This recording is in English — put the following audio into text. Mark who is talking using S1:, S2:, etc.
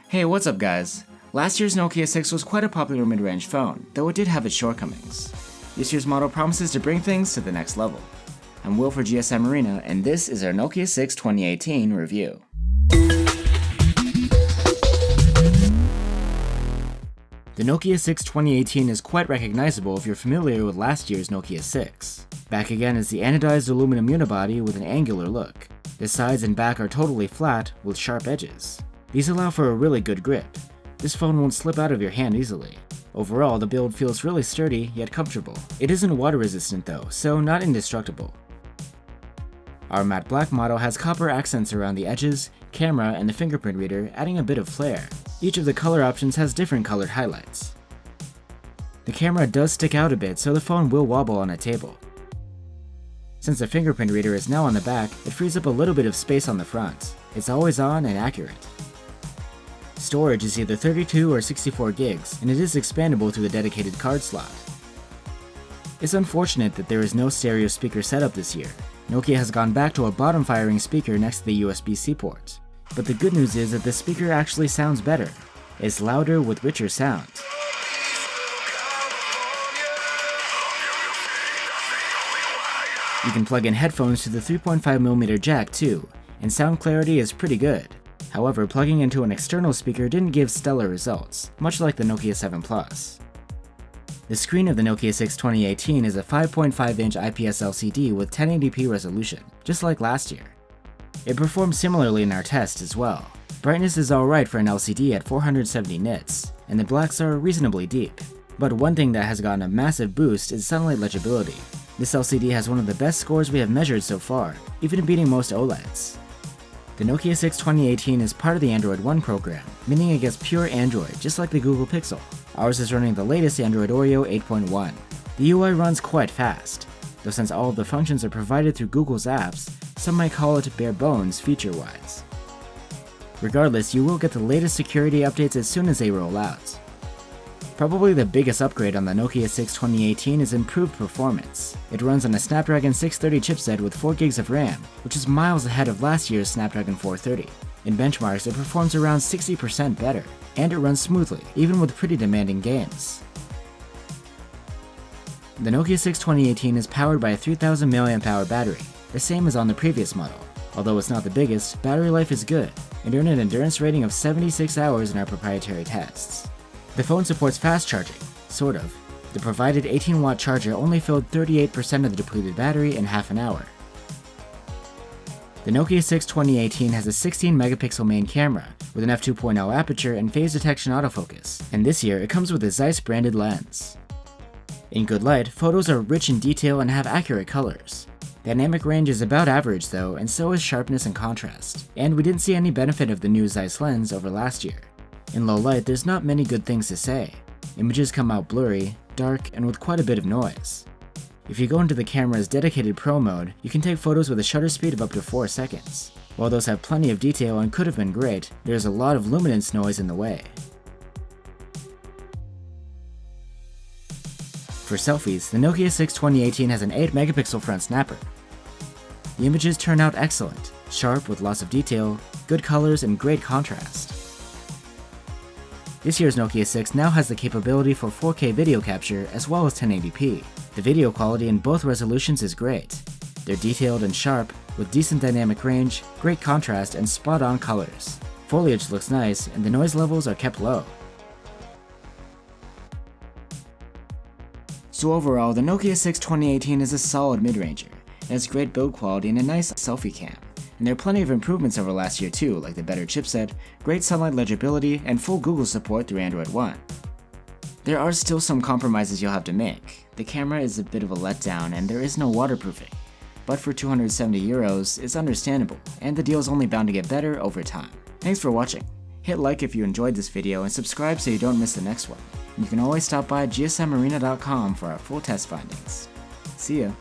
S1: Hey, what's up guys? Last year's Nokia 6 was quite a popular mid-range phone, though it did have its shortcomings. This year's model promises to bring things to the next level. I'm Will for GSM Arena, and this is our Nokia 6 2018 review. The Nokia 6 2018 is quite recognizable if you're familiar with last year's Nokia 6. Back again is the anodized aluminum unibody with an angular look. The sides and back are totally flat with sharp edges. These allow for a really good grip. This phone won't slip out of your hand easily. Overall, the build feels really sturdy yet comfortable. It isn't water resistant though, so not indestructible. Our matte black model has copper accents around the edges, camera, and the fingerprint reader, adding a bit of flair. Each of the color options has different colored highlights. The camera does stick out a bit, so the phone will wobble on a table. Since the fingerprint reader is now on the back, it frees up a little bit of space on the front. It's always on and accurate. Storage is either 32 or 64 gigs, and it is expandable through the dedicated card slot. It's unfortunate that there is no stereo speaker setup this year. Nokia has gone back to a bottom-firing speaker next to the USB-C port. But the good news is that the speaker actually sounds better. It's louder with richer sound. You can plug in headphones to the 3.5mm jack too, and sound clarity is pretty good. However, plugging into an external speaker didn't give stellar results, much like the Nokia 7 Plus. The screen of the Nokia 6 2018 is a 5.5-inch IPS LCD with 1080p resolution, just like last year. It performed similarly in our test as well. Brightness is alright for an LCD at 470 nits, and the blacks are reasonably deep. But one thing that has gotten a massive boost is sunlight legibility. This LCD has one of the best scores we have measured so far, even beating most OLEDs. The Nokia 6 2018 is part of the Android One program, meaning it gets pure Android, just like the Google Pixel. Ours is running the latest Android Oreo 8.1. The UI runs quite fast, though since all of the functions are provided through Google's apps, some might call it bare bones feature-wise. Regardless, you will get the latest security updates as soon as they roll out. Probably the biggest upgrade on the Nokia 6 2018 is improved performance. It runs on a Snapdragon 630 chipset with 4GB of RAM, which is miles ahead of last year's Snapdragon 430. In benchmarks, it performs around 60% better, and it runs smoothly, even with pretty demanding games. The Nokia 6 2018 is powered by a 3000 mAh battery, the same as on the previous model. Although it's not the biggest, battery life is good, and earned an endurance rating of 76 hours in our proprietary tests. The phone supports fast charging, sort of. The provided 18-watt charger only filled 38% of the depleted battery in half an hour. The Nokia 6 2018 has a 16-megapixel main camera with an f2.0 aperture and phase detection autofocus, and this year it comes with a Zeiss branded lens. In good light, photos are rich in detail and have accurate colors. Dynamic range is about average though, and so is sharpness and contrast, and we didn't see any benefit of the new Zeiss lens over last year. In low light, there's not many good things to say. Images come out blurry, dark, and with quite a bit of noise. If you go into the camera's dedicated Pro mode, you can take photos with a shutter speed of up to 4 seconds. While those have plenty of detail and could have been great, there's a lot of luminance noise in the way. For selfies, the Nokia 6 2018 has an 8-megapixel front snapper. The images turn out excellent, sharp with lots of detail, good colors, and great contrast. This year's Nokia 6 now has the capability for 4K video capture as well as 1080p. The video quality in both resolutions is great. They're detailed and sharp, with decent dynamic range, great contrast, and spot-on colors. Foliage looks nice, and the noise levels are kept low. So overall, the Nokia 6 2018 is a solid mid-ranger. It has great build quality and a nice selfie cam. And there are plenty of improvements over last year too, like the better chipset, great sunlight legibility, and full Google support through Android One. There are still some compromises you'll have to make. The camera is a bit of a letdown and there is no waterproofing. But for €270, it's understandable, and the deal is only bound to get better over time. Thanks for watching. Hit like if you enjoyed this video and subscribe so you don't miss the next one. You can always stop by gsmarena.com for our full test findings. See ya!